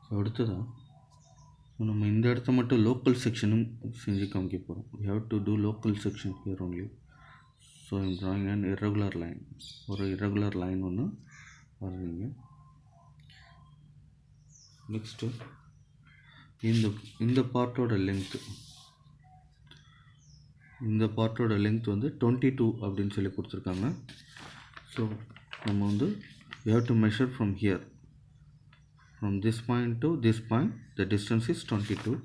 So அடுத்ததான் நம்ம இந்த இடத்த மட்டும் லோக்கல் செக்ஷனும் செஞ்சு காமிக்க போகிறோம். we have to do local section here only. so I'm drawing an irregular line. ஒரு irregular line ஒன்று வரைங்க. நெக்ஸ்ட்டு இந்த பார்ட்டோட லென்த் வந்து 22 அப்படின்னு சொல்லி கொடுத்துருக்காங்க. ஸோ நம்ம வந்து we have to measure from here, from this point to this point the distance is 22.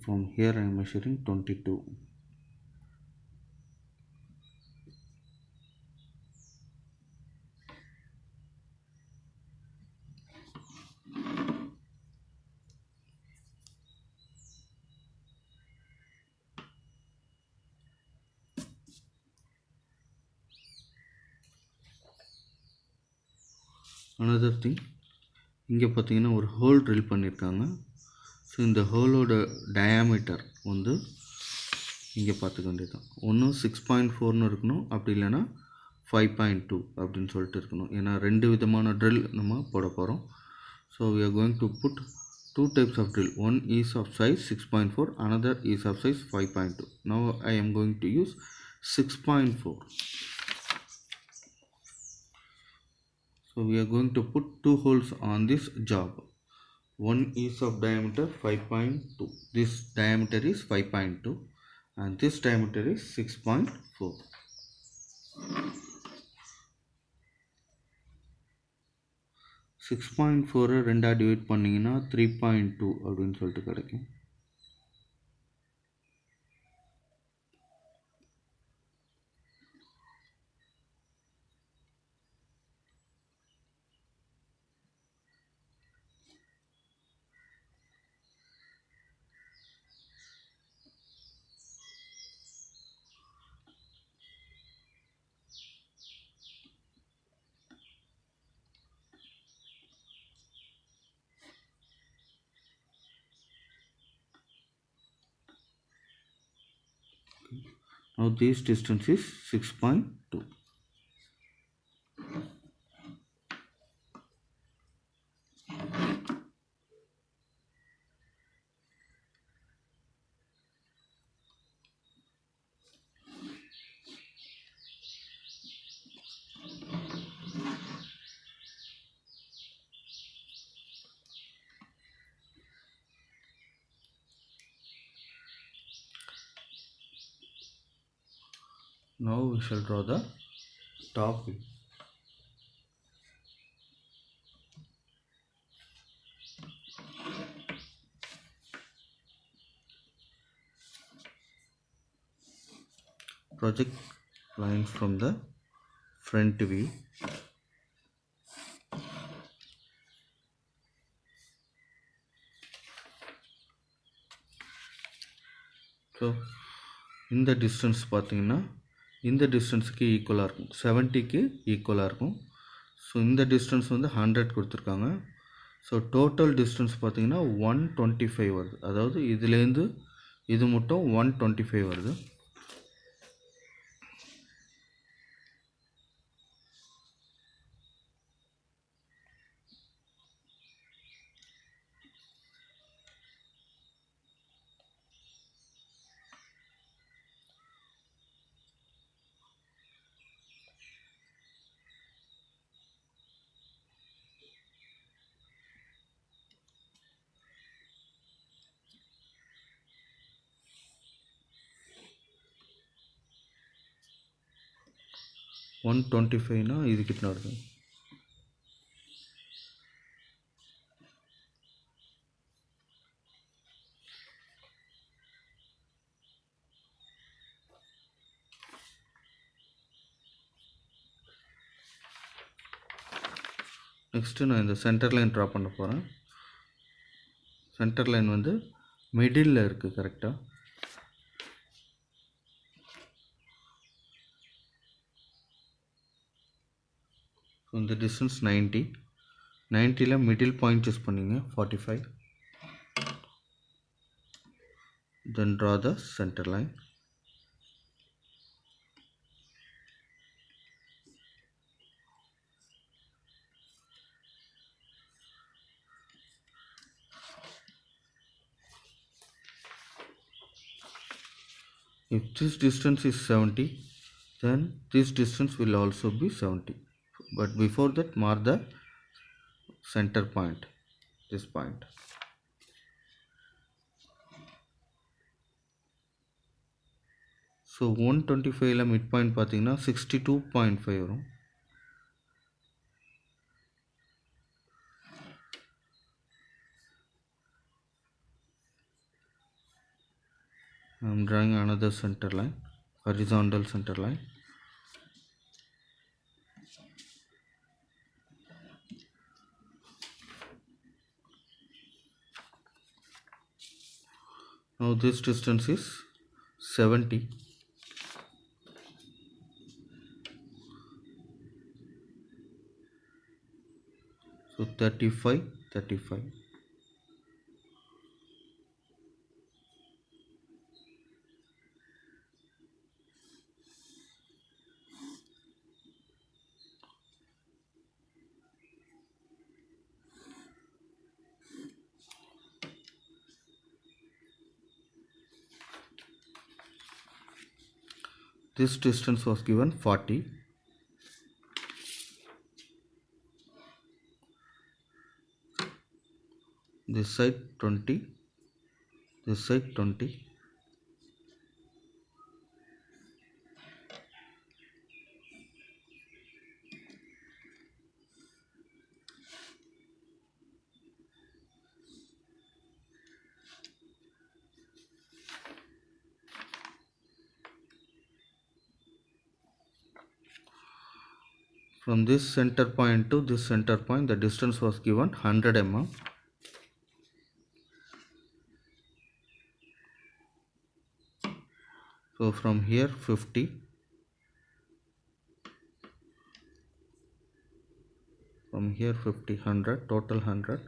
From here I am measuring 22. another thing, இங்கே பார்த்தீங்கன்னா ஒரு ஹோல் ட்ரில் பண்ணியிருக்காங்க. ஸோ இந்த ஹோலோட டயாமீட்டர் வந்து இங்கே பார்த்துக்க வேண்டியதுதான். ஒன்று 6.4ன்னு இருக்கணும், அப்படி இல்லைன்னா 5.2 அப்படின்னு சொல்லிட்டு இருக்கணும். ஏன்னா 2 விதமான ட்ரில் நம்ம போட போகிறோம். So we are going to put 2 types of drill. One is of size 6.4, another is of size 5.2. now I am going to use 6.4. So we are going to put 2 holes on this job. One is of diameter 5.2. This diameter is 5.2 and this diameter is 6.4. Six point ஃபோரை 2 divide பண்ணிங்கன்னா 3.2 அப்படின்னு சொல்லிட்டு கிடைக்கும். Now this distance is 6.2. Now we shall draw the top view. Project lines from the front view. So இந்த distance பார்த்தீங்கன்னா இந்த டிஸ்டன்ஸுக்கு ஈக்குவலாக இருக்கும், 70க்கு ஈக்குவலாக இருக்கும். ஸோ இந்த டிஸ்டன்ஸ் வந்து 100 கொடுத்துருக்காங்க. ஸோ டோட்டல் டிஸ்டன்ஸ் பார்த்திங்கன்னா 125 வருது. அதாவது இதுலேருந்து இது மட்டும் 125 வருது. ஒன் 125னா இது கிட்ட வருது. நெக்ஸ்ட்டு நான் இந்த சென்டர் லைன் ட்ரா பண்ண போகிறேன். சென்டர் லைன் வந்து மிடில் இருக்குது கரெக்டாக. ஸோ இந்த டிஸ்டன்ஸ் 90. 90ல் மிடில் பாயிண்ட் சூஸ் பண்ணிங்க 45. Then draw the center line. If this distance is 70, then this distance will also be 70, but before that mark the center point, this point. So 125 mid point பார்த்தீங்கன்னா 62.5 வரும். I am drawing another center line, horizontal center line. Now this distance is 70. So 35, 35. This distance was given 40. This side 20. This side 20. From this center point to this center point, the distance was given 100 mm. So from here 50, from here 50, 100, total 100.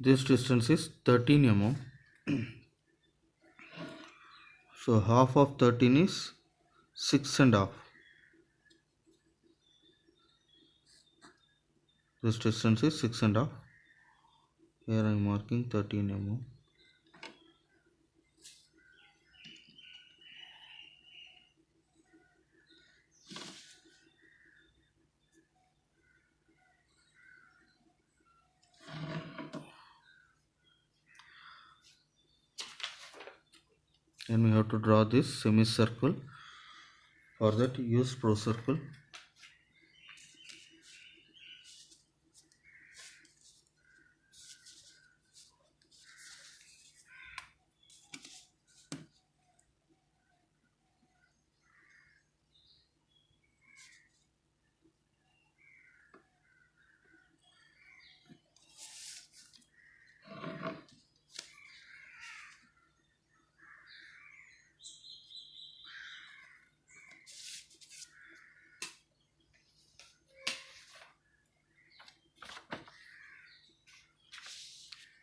This distance is 13 mm. So half of 13 is 6.5. This distance is 6.5. Here I am marking 13 mm. And we have to draw this semicircle. For that use pro circle.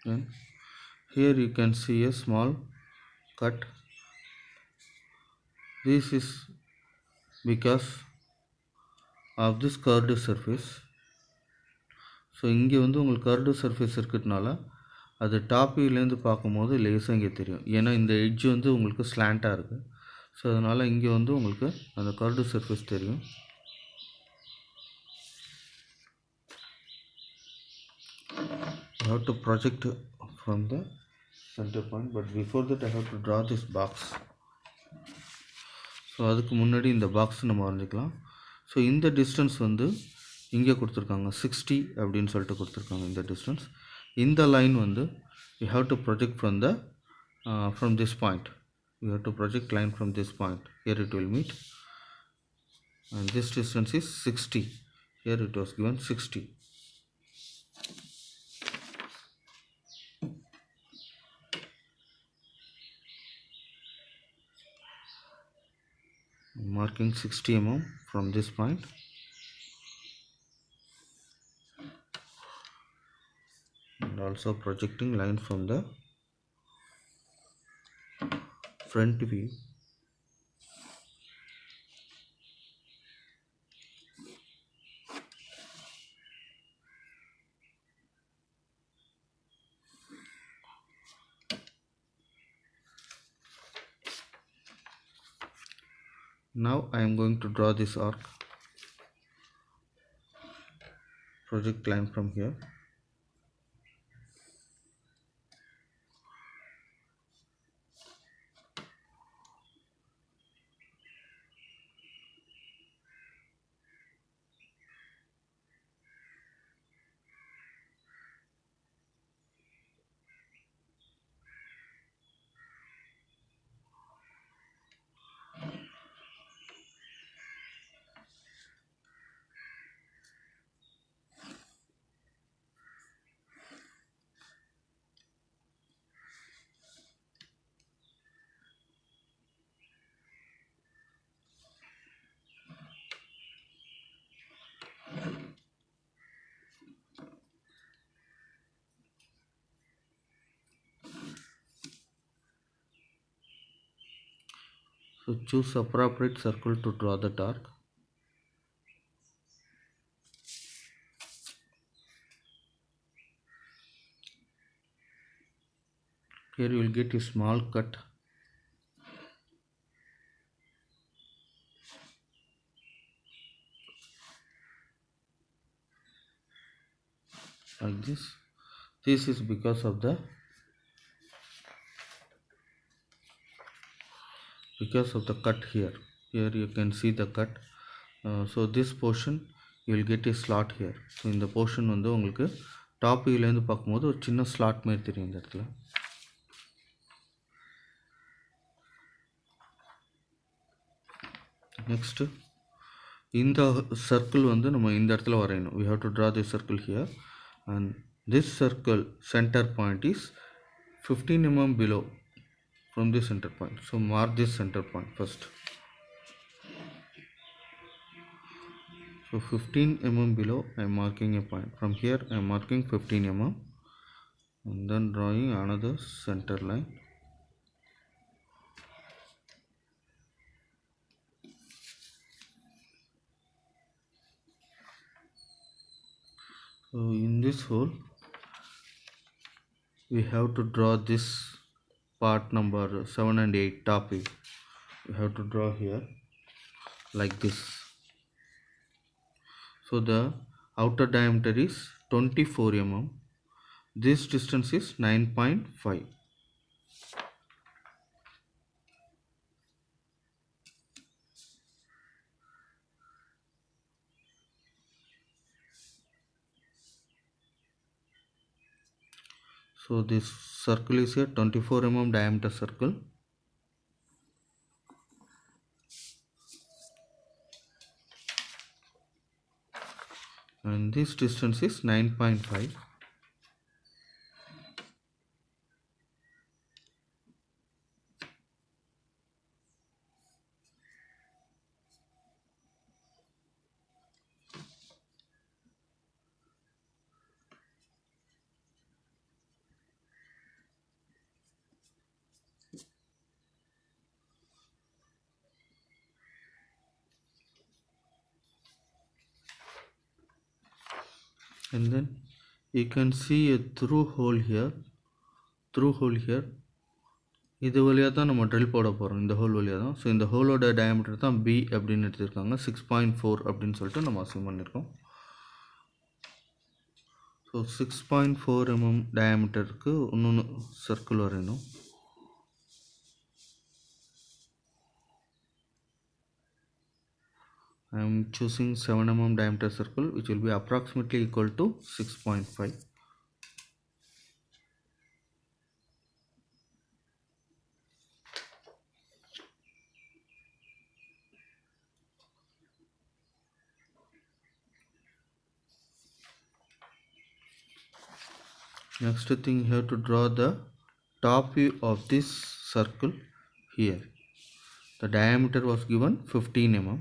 Then here you can see a small cut. This is because of this curved surface. So இங்கே வந்து உங்களுக்கு curd surface இருக்கிறதுனால அது top வியூலேருந்து பார்க்கும்போது லேசாக இங்கே தெரியும். ஏன்னா இந்த எட்ஜ் வந்து உங்களுக்கு ஸ்லாண்டாக இருக்குது. ஸோ அதனால் இங்கே வந்து உங்களுக்கு அந்த கர்டு சர்ஃபேஸ் தெரியும். I have to project from the center point, but before that I have to draw this box. So அதுக்கு முன்னாடி இந்த பாக்ஸ் நம்ம வரைஞ்சிக்கலாம். ஸோ இந்த டிஸ்டன்ஸ் வந்து இங்கே கொடுத்துருக்காங்க 60 அப்படின்னு சொல்லிட்டு கொடுத்துருக்காங்க இந்த டிஸ்டன்ஸ். இந்த லைன் வந்து you have to project from this point. You have to project line from this point. Here it will meet, and this distance is 60. Here it was given 60. Marking 60 mm from this point. And also projecting line from the front view. Now I am going to draw this arc, project line from here. So choose appropriate circle to draw the arc. Here you will get a small cut. Like this. This is because of the cut here. Here you can see the cut. So this portion you will get a slot here. So in the portion வந்து உங்களுக்கு top வியூல இருந்து பார்க்கும்போது ஒரு சின்ன slot மாதிரி தெரியும் இந்த இடத்துல. Next இந்த circle வந்து நம்ம இந்த இடத்துல வரையணும். We have to draw this circle here, and this circle center point is 15 mm below from this center point. So mark this center point first. So 15 mm below I am marking a point. From here I am marking 15 mm and then drawing another center line. So in this hole we have to draw this part number 7 and 8 top view. We have to draw here like this. So the outer diameter is 24 mm. This distance is 9.5. So this circle is a 24 mm diameter circle. And this distance is 9.5. And then you can see a through hole here. இது வழியாக தான் நம்ம drill போட போகிறோம், இந்த whole வழியாக தான். So இந்த ஹோலோட டயாமீட்டர் தான் பி அப்படின்னு எடுத்திருக்காங்க. 6.4 அப்படின்னு சொல்லிட்டு நம்ம அசியூம் பண்ணியிருக்கோம். ஸோ 6.4 mm டயாமீட்டருக்கு இன்னொன்று சர்க்கிள் வரையணும். I am choosing 7 mm diameter circle which will be approximately equal to 6.5. Next thing, you have to draw the top view of this circle here. The diameter was given 15 mm.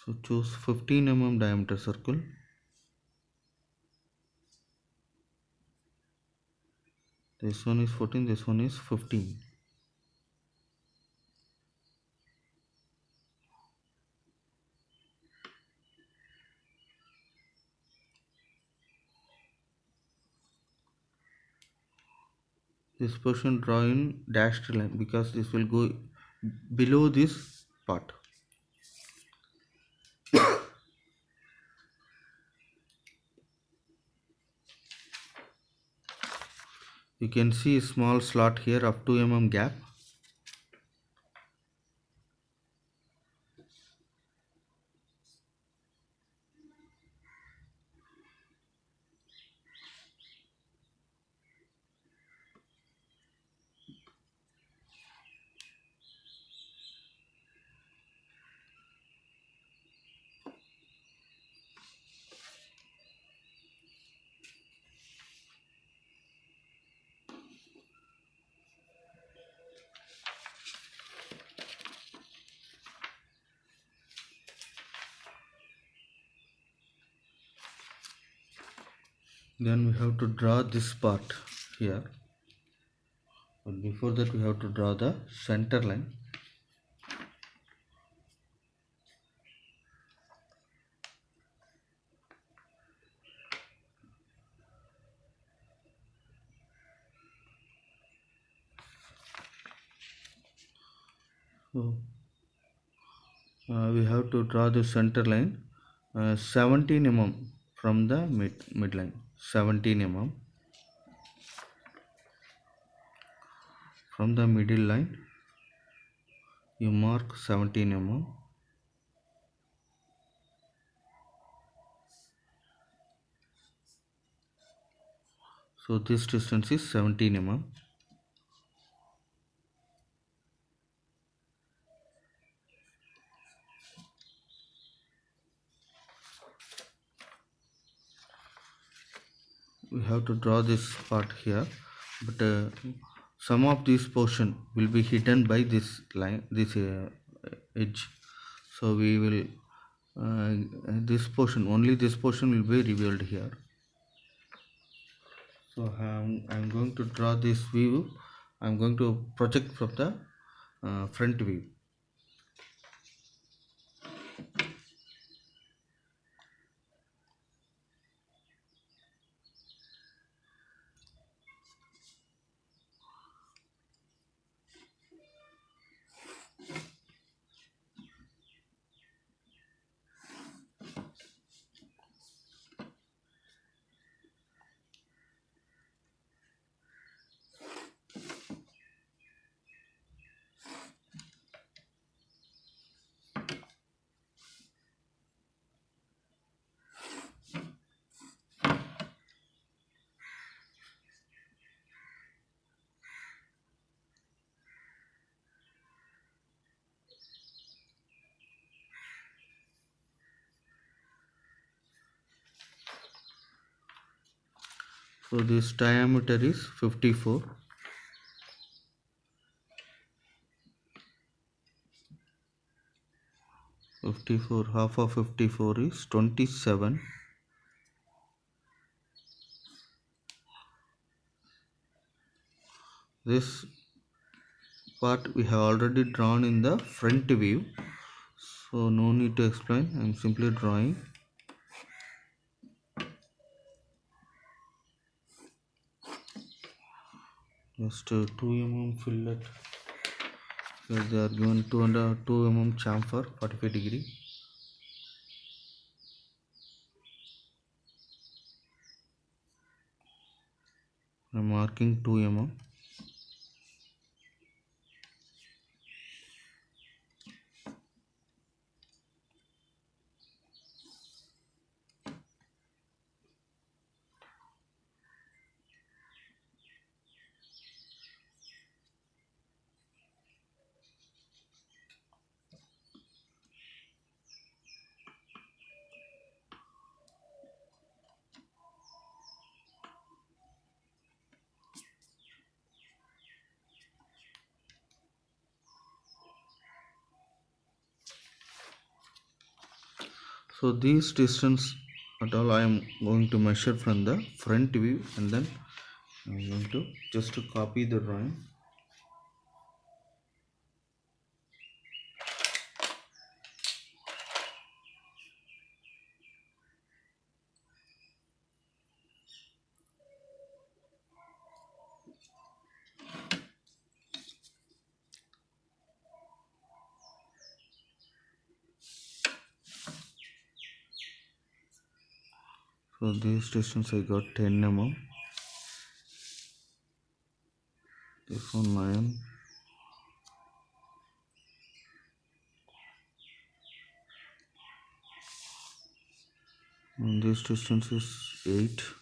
So choose 15 mm diameter circle. This one is 14, this one is 15. This portion draw in dashed line because this will go below this part. You can see a small slot here of 2 mm gap. Then we have to draw this part here, but before that we have to draw the center line. So we have to draw the center line 17 mm from the midline. 17 mm from the middle line. You mark 17 mm. So this distance is 17 mm. We have to draw this part here, but some of this portion will be hidden by this line, this edge. So we will this portion, only this portion will be revealed here. So I'm going to draw this view. I'm going to project from the front view. So this diameter is 54. Half of 54 is 27. This part we have already drawn in the front view, so no need to explain. I am simply drawing. Just 2 mm fillet. Here they are given 2 mm chamfer 45 degree. I am marking 2 mm. So this distance at all I am going to measure from the front view and then I'm going to just to copy the drawing. So this distance I got 10 mm. This one 9. And this distance is 8.